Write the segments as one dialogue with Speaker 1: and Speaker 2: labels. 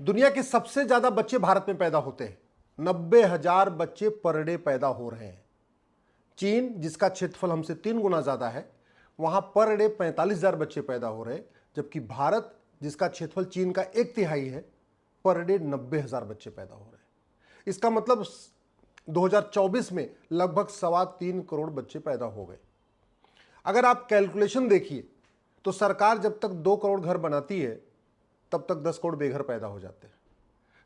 Speaker 1: दुनिया के सबसे ज्यादा बच्चे भारत में पैदा होते हैं। 90,000 बच्चे पर डे पैदा हो रहे हैं। चीन, जिसका क्षेत्रफल हमसे 3 गुना ज्यादा है, वहां पर डे 45,000 बच्चे पैदा हो रहे हैं, जबकि भारत, जिसका क्षेत्रफल चीन का 1/3 है, पर डे 90,000 बच्चे पैदा हो रहे हैं। इसका मतलब 2024 में लगभग 3.25 करोड़ बच्चे पैदा हो गए। अगर आप कैलकुलेशन देखिए तो सरकार जब तक 2 करोड़ घर बनाती है तब तक 10 करोड़ बेघर पैदा हो जाते हैं।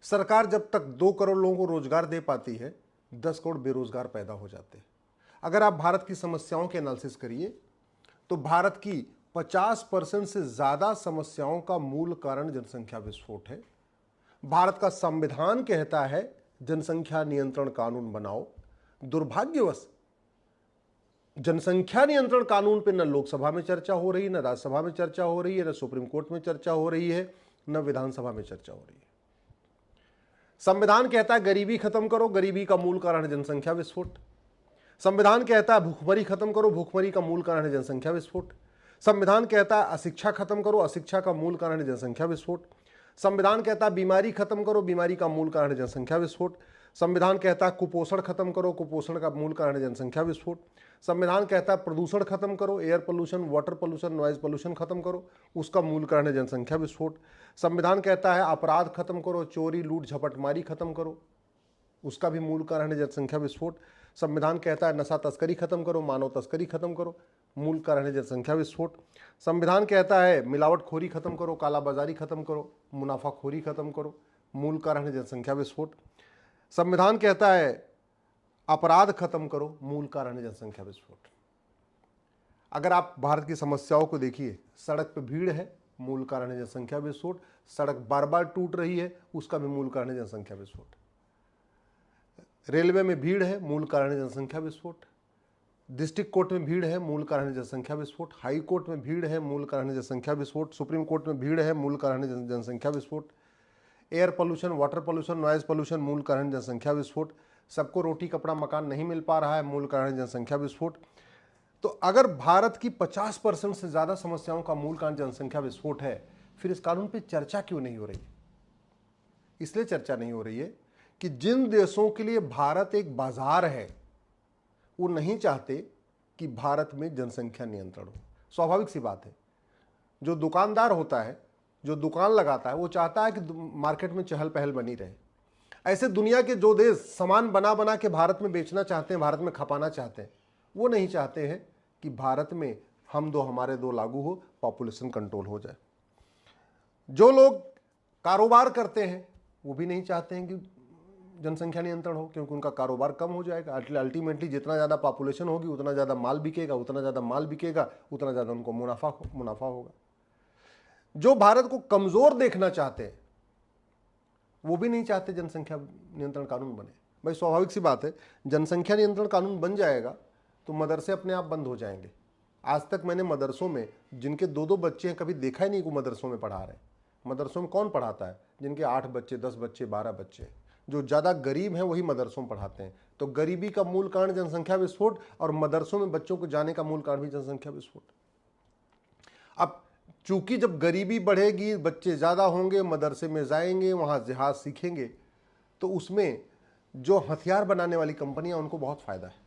Speaker 1: सरकार जब तक 2 करोड़ लोगों को रोजगार दे पाती है, 10 करोड़ बेरोजगार पैदा हो जाते हैं। अगर आप भारत की समस्याओं के एनालिसिस करिए तो भारत की 50% से ज्यादा समस्याओं का मूल कारण जनसंख्या विस्फोट है। भारत का संविधान कहता है जनसंख्या नियंत्रण कानून बनाओ। दुर्भाग्यवश जनसंख्या नियंत्रण कानून पे न लोकसभा में चर्चा हो रही, न राज्यसभा में चर्चा हो रही है, न सुप्रीम कोर्ट में चर्चा हो रही है, न विधानसभा में चर्चा हो रही है। संविधान कहता है गरीबी खत्म करो, गरीबी का मूल कारण है जनसंख्या विस्फोट। संविधान कहता है भूखमरी खत्म करो, भूखमरी का मूल कारण है जनसंख्या विस्फोट। संविधान कहता है अशिक्षा खत्म करो, अशिक्षा का मूल कारण है जनसंख्या विस्फोट। संविधान कहता है बीमारी खत्म करो, बीमारी का मूल कारण है जनसंख्या विस्फोट। संविधान कहता है कुपोषण खत्म करो, कुपोषण का मूल कारण है जनसंख्या विस्फोट। संविधान कहता है प्रदूषण खत्म करो, air pollution, water pollution, noise pollution खत्म करो, उसका मूल कारण है जनसंख्या विस्फोट। संविधान कहता है अपराध खत्म करो, चोरी, लूट, झपटमारी खत्म करो, उसका भी मूल कारण है जनसंख्या विस्फोट। संविधान कहता है नशा तस्करी खत्म करो, मानव तस्करी खत्म करो, मूल कारण है जनसंख्या विस्फोट। संविधान कहता है मिलावटखोरी खत्म करो, कालाबाजारी खत्म करो, मुनाफाखोरी खत्म करो, मूल कारण है जनसंख्या विस्फोट। संविधान कहता है अपराध खत्म करो, मूल कारण है जनसंख्या विस्फोट। अगर आप भारत की समस्याओं को देखिए, सड़क पे भीड़ है, मूल कारण है जनसंख्या विस्फोट। सड़क बार बार टूट रही है, उसका भी मूल कारण है जनसंख्या विस्फोट। रेलवे में भीड़ है, मूल कारण है जनसंख्या विस्फोट। डिस्ट्रिक्ट कोर्ट में भीड़ है, मूल कारण है जनसंख्या विस्फोट। हाई कोर्ट में भीड़ है, मूल कारण है जनसंख्या विस्फोट। सुप्रीम कोर्ट में भीड़ है, मूल कारण है जनसंख्या विस्फोट। Air pollution, water pollution, noise pollution, मूल कारण जनसंख्या विस्फोट। सबको रोटी कपड़ा मकान नहीं मिल पा रहा है, मूल कारण जनसंख्या विस्फोट। तो अगर भारत की 50% से ज्यादा समस्याओं का मूल कारण जनसंख्या विस्फोट है, फिर इस कानून पर चर्चा क्यों नहीं हो रही? इसलिए चर्चा नहीं हो रही है कि जिन देशों के लिए भारत एक बाजार है, वो नहीं चाहते कि भारत में जनसंख्या नियंत्रण हो। स्वाभाविक सी बात है, जो दुकानदार होता है, जो दुकान लगाता है, वो चाहता है कि मार्केट में चहल पहल बनी रहे। ऐसे दुनिया के जो देश सामान बना बना के भारत में बेचना चाहते हैं, भारत में खपाना चाहते हैं, वो नहीं चाहते हैं कि भारत में हम दो हमारे दो लागू हो, पॉपुलेशन कंट्रोल हो जाए। जो लोग कारोबार करते हैं वो भी नहीं चाहते हैं कि जनसंख्या नियंत्रण हो, क्योंकि उनका कारोबार कम हो जाएगा। अल्टीमेटली जितना ज़्यादा पॉपुलेशन होगी उतना ज़्यादा माल बिकेगा, उतना ज़्यादा माल बिकेगा उतना ज़्यादा उनको मुनाफा होगा। जो भारत को कमज़ोर देखना चाहते हैं वो भी नहीं चाहते जनसंख्या नियंत्रण कानून बने। भाई स्वाभाविक सी बात है, जनसंख्या नियंत्रण कानून बन जाएगा तो मदरसे अपने आप बंद हो जाएंगे। आज तक मैंने मदरसों में जिनके 2-2 बच्चे हैं कभी देखा ही नहीं को मदरसों में पढ़ा रहे। मदरसों में कौन पढ़ाता है? जिनके 8 बच्चे, 10 बच्चे, 12 बच्चे। जो ज़्यादा गरीब हैं वही मदरसों में पढ़ाते हैं। तो गरीबी का मूल कारण जनसंख्या विस्फोट, और मदरसों में बच्चों को जाने का मूल कारण भी जनसंख्या विस्फोट। अब चूंकि जब गरीबी बढ़ेगी, बच्चे ज़्यादा होंगे, मदरसे में जाएंगे, वहाँ जिहाद सीखेंगे, तो उसमें जो हथियार बनाने वाली कंपनियां, उनको बहुत फ़ायदा है।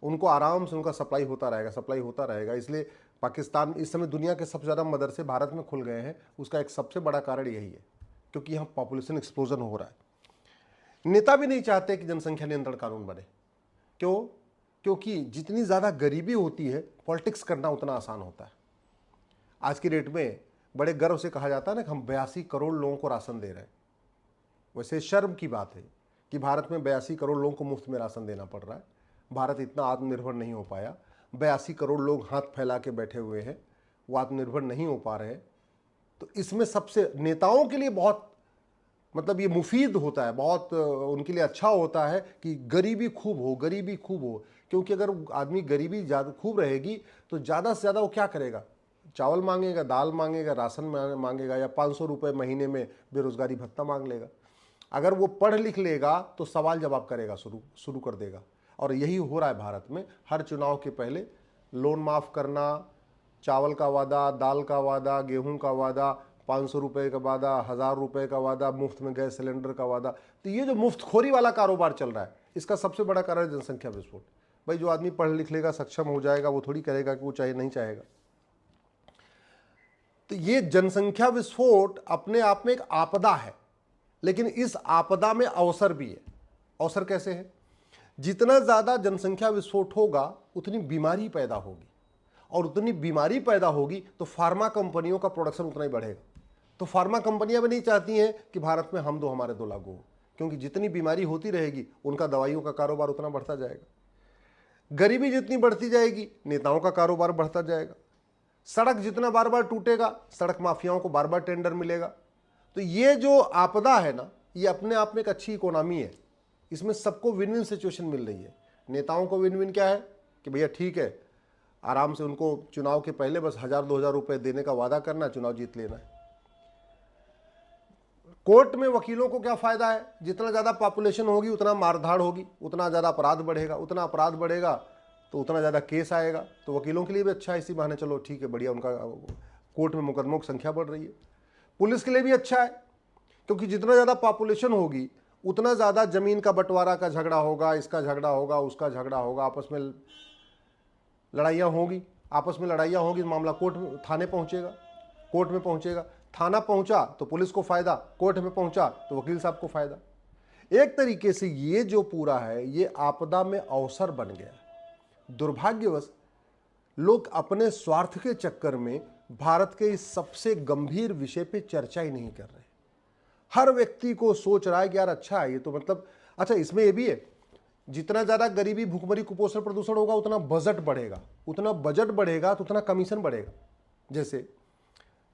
Speaker 1: उनको आराम से उनका सप्लाई होता रहेगा। इसलिए पाकिस्तान इस समय दुनिया के सबसे ज़्यादा मदरसे भारत में खुल गए हैं। उसका एक सबसे बड़ा कारण यही है, क्योंकि यहाँ पॉपुलेशन एक्सप्लोजन हो रहा है। नेता भी नहीं चाहते कि जनसंख्या नियंत्रण कानून बने। क्यों? क्योंकि जितनी ज़्यादा गरीबी होती है, पॉलिटिक्स करना उतना आसान होता है। आज की डेट में बड़े गर्व से कहा जाता है ना कि हम 82 करोड़ लोगों को राशन दे रहे हैं। वैसे शर्म की बात है कि भारत में 82 करोड़ लोगों को मुफ्त में राशन देना पड़ रहा है। भारत इतना आत्मनिर्भर नहीं हो पाया। 82 करोड़ लोग हाथ फैला के बैठे हुए हैं, वो आत्मनिर्भर नहीं हो पा रहे हैं। तो इसमें सबसे नेताओं के लिए बहुत मतलब ये मुफीद होता है, बहुत उनके लिए अच्छा होता है कि गरीबी खूब हो। क्योंकि अगर आदमी गरीबी ज़्यादा खूब रहेगी तो ज़्यादा से ज़्यादा वो क्या करेगा? चावल मांगेगा, दाल मांगेगा, राशन मांगेगा, या 500 रुपये महीने में बेरोजगारी भत्ता मांग लेगा। अगर वो पढ़ लिख लेगा तो सवाल जवाब करेगा, शुरू कर देगा। और यही हो रहा है भारत में। हर चुनाव के पहले लोन माफ़ करना, चावल का वादा, दाल का वादा, गेहूं का वादा, 500 रुपये का वादा, 1000 रुपये का वादा, मुफ्त में गैस सिलेंडर का वादा। तो ये जो मुफ्तखोरी वाला कारोबार चल रहा है, इसका सबसे बड़ा कारण है जनसंख्या विस्फोट। भाई जो आदमी पढ़ लिख लेगा, सक्षम हो जाएगा, वो थोड़ी करेगा कि वो चाहे नहीं चाहेगा। तो ये जनसंख्या विस्फोट अपने आप में एक आपदा है, लेकिन इस आपदा में अवसर भी है। अवसर कैसे है? जितना ज़्यादा जनसंख्या विस्फोट होगा उतनी बीमारी पैदा होगी, और उतनी बीमारी पैदा होगी तो फार्मा कंपनियों का प्रोडक्शन उतना ही बढ़ेगा। तो फार्मा कंपनियां भी नहीं चाहती हैं कि भारत में हम दो हमारे दो लागू हो, क्योंकि जितनी बीमारी होती रहेगी उनका दवाइयों का कारोबार उतना बढ़ता जाएगा। गरीबी जितनी बढ़ती जाएगी, नेताओं का कारोबार बढ़ता जाएगा। सड़क जितना बार बार टूटेगा, सड़क माफियाओं को बार बार टेंडर मिलेगा। तो ये जो आपदा है ना, ये अपने आप में एक अच्छी इकोनॉमी है। इसमें सबको विन विन सिचुएशन मिल रही है। नेताओं को विन विन क्या है कि भैया ठीक है, आराम से उनको चुनाव के पहले बस 1000-2000 रुपए देने का वादा करना, चुनाव जीत लेना है। कोर्ट में वकीलों को क्या फायदा है? जितना ज्यादा पॉपुलेशन होगी उतना मारधाड़ होगी, उतना ज्यादा अपराध बढ़ेगा, उतना अपराध बढ़ेगा तो उतना ज्यादा केस आएगा। तो वकीलों के लिए भी अच्छा है, इसी बहाने चलो ठीक है, बढ़िया, उनका कोर्ट में मुकदमों की संख्या बढ़ रही है। पुलिस के लिए भी अच्छा है, क्योंकि जितना ज्यादा पॉपुलेशन होगी उतना ज्यादा जमीन का बंटवारा का झगड़ा होगा, इसका झगड़ा होगा, उसका झगड़ा होगा, आपस में लड़ाइयाँ होगी। आपस में लड़ाइयाँ होगी, मामला कोर्ट में, थाने पहुंचेगा, कोर्ट में पहुंचेगा। थाना पहुंचा तो पुलिस को फायदा, कोर्ट में पहुंचा तो वकील साहब को फायदा। एक तरीके से ये जो पूरा है, ये आपदा में अवसर बन गया। दुर्भाग्यवश लोग अपने स्वार्थ के चक्कर में भारत के इस सबसे गंभीर विषय पे चर्चा ही नहीं कर रहे। हर व्यक्ति को सोच रहा है कि यार अच्छा है ये तो, मतलब अच्छा इसमें ये भी है, जितना ज्यादा गरीबी, भूखमरी, कुपोषण, प्रदूषण होगा उतना बजट बढ़ेगा, उतना बजट बढ़ेगा तो उतना कमीशन बढ़ेगा। जैसे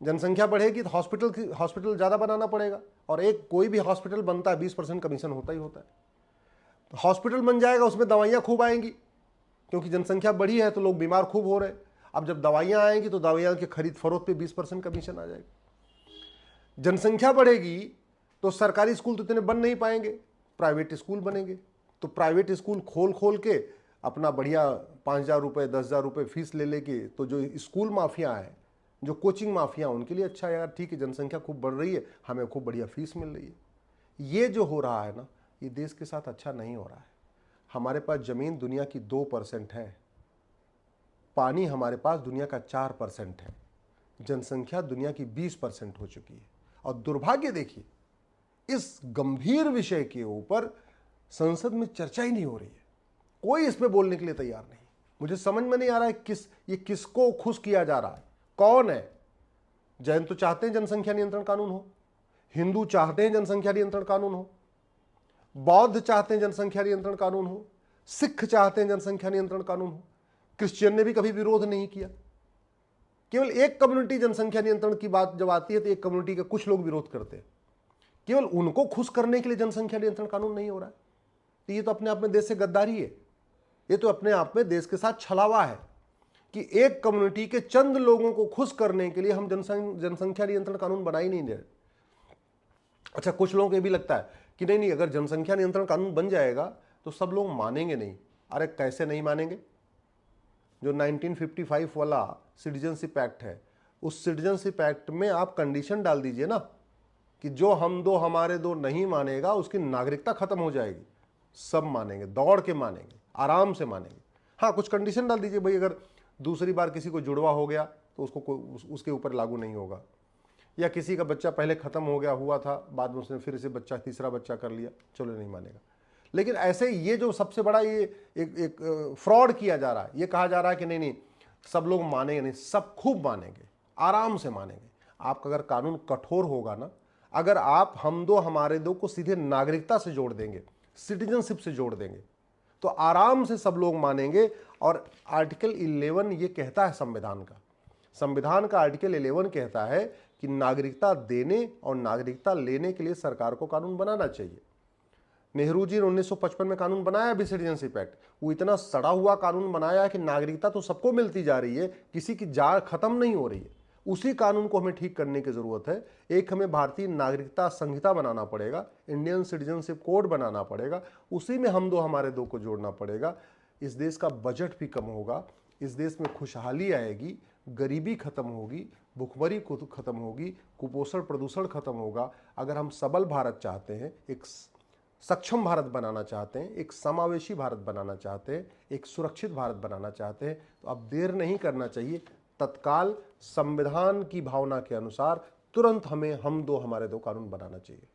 Speaker 1: जनसंख्या बढ़ेगी तो हॉस्पिटल ज्यादा बनाना पड़ेगा, और एक कोई भी हॉस्पिटल बनता है 20% कमीशन होता ही होता है। तो हॉस्पिटल बन जाएगा, उसमें दवाइयां खूब आएंगी, क्योंकि जनसंख्या बढ़ी है तो लोग बीमार खूब हो रहे हैं। अब जब दवाइयां आएंगी तो दवाइयां की खरीद फरोख्त पे 20% कमीशन आ जाएगा। जनसंख्या बढ़ेगी तो सरकारी स्कूल तो इतने बन नहीं पाएंगे, प्राइवेट स्कूल बनेंगे। तो प्राइवेट स्कूल खोल खोल के अपना बढ़िया 5000 रुपये, 10,000 रुपये फीस ले लेके, तो जो स्कूल माफिया है, जो कोचिंग माफिया, उनके लिए अच्छा है यार, ठीक है जनसंख्या खूब बढ़ रही है, हमें खूब बढ़िया फीस मिल रही है। ये जो हो रहा है ना, ये देश के साथ अच्छा नहीं हो रहा है। हमारे पास जमीन दुनिया की 2% है, पानी हमारे पास दुनिया का 4% है, जनसंख्या दुनिया की 20% हो चुकी है। और दुर्भाग्य देखिए, इस गंभीर विषय के ऊपर संसद में चर्चा ही नहीं हो रही है, कोई इस पे बोलने के लिए तैयार नहीं। मुझे समझ में नहीं आ रहा है ये किसको खुश किया जा रहा है, कौन है? जैन तो चाहते हैं जनसंख्या नियंत्रण कानून हो, हिंदू चाहते हैं जनसंख्या नियंत्रण कानून हो, बौद्ध चाहते हैं जनसंख्या नियंत्रण कानून हो, सिख चाहते हैं जनसंख्या नियंत्रण कानून हो, क्रिश्चियन ने भी कभी विरोध नहीं किया। केवल एक कम्युनिटी जनसंख्या नियंत्रण की बात जब आती है तो एक कम्युनिटी के कुछ लोग विरोध करते हैं, केवल उनको खुश करने के लिए जनसंख्या नियंत्रण कानून नहीं हो रहा है। तो ये तो अपने आप में देश से गद्दारी है, ये तो अपने आप में देश के साथ छलावा है कि एक कम्युनिटी के चंद लोगों को खुश करने के लिए हम जनसंख्या नियंत्रण कानून बना ही नहीं दे रहे। अच्छा, कुछ लोगों को ये भी लगता है कि नहीं, अगर जनसंख्या नियंत्रण कानून बन जाएगा तो सब लोग मानेंगे नहीं। अरे कैसे नहीं मानेंगे? जो 1955 वाला सिटीजनशिप एक्ट है, उस सिटीजनशिप एक्ट में आप कंडीशन डाल दीजिए ना कि जो हम दो हमारे दो नहीं मानेगा उसकी नागरिकता खत्म हो जाएगी। सब मानेंगे, दौड़ के मानेंगे, आराम से मानेंगे। हाँ, कुछ कंडीशन डाल दीजिए, भाई अगर दूसरी बार किसी को जुड़वा हो गया तो उसके ऊपर लागू नहीं होगा, या किसी का बच्चा पहले खत्म हो गया हुआ था, बाद में उसने फिर से तीसरा बच्चा कर लिया, चलो नहीं मानेगा। लेकिन ऐसे ये जो सबसे बड़ा ये एक फ्रॉड किया जा रहा है, ये कहा जा रहा है कि नहीं सब लोग मानेंगे नहीं, सब खूब मानेंगे, आराम से मानेंगे। आपका अगर कानून कठोर होगा ना, अगर आप हम दो हमारे दो को सीधे नागरिकता से जोड़ देंगे, सिटीजनशिप से जोड़ देंगे, तो आराम से सब लोग मानेंगे। और आर्टिकल 11 ये कहता है, संविधान का आर्टिकल 11 कहता है कि नागरिकता देने और नागरिकता लेने के लिए सरकार को कानून बनाना चाहिए। नेहरू जी ने 1955 में कानून बनाया भी, सिटीजनशिप एक्ट। वो इतना सड़ा हुआ कानून बनाया है कि नागरिकता तो सबको मिलती जा रही है, किसी की जाड़ खत्म नहीं हो रही है। उसी कानून को हमें ठीक करने की जरूरत है। एक हमें भारतीय नागरिकता संहिता बनाना पड़ेगा, इंडियन सिटीजनशिप कोड बनाना पड़ेगा, उसी में हम दो हमारे दो को जोड़ना पड़ेगा। इस देश का बजट भी कम होगा, इस देश में खुशहाली आएगी, गरीबी खत्म होगी, भुखमरी खत्म होगी, कुपोषण प्रदूषण खत्म होगा। अगर हम सबल भारत चाहते हैं, एक सक्षम भारत बनाना चाहते हैं, एक समावेशी भारत बनाना चाहते हैं, एक सुरक्षित भारत बनाना चाहते हैं, तो अब देर नहीं करना चाहिए। तत्काल संविधान की भावना के अनुसार तुरंत हमें हमारे दो कानून बनाना चाहिए।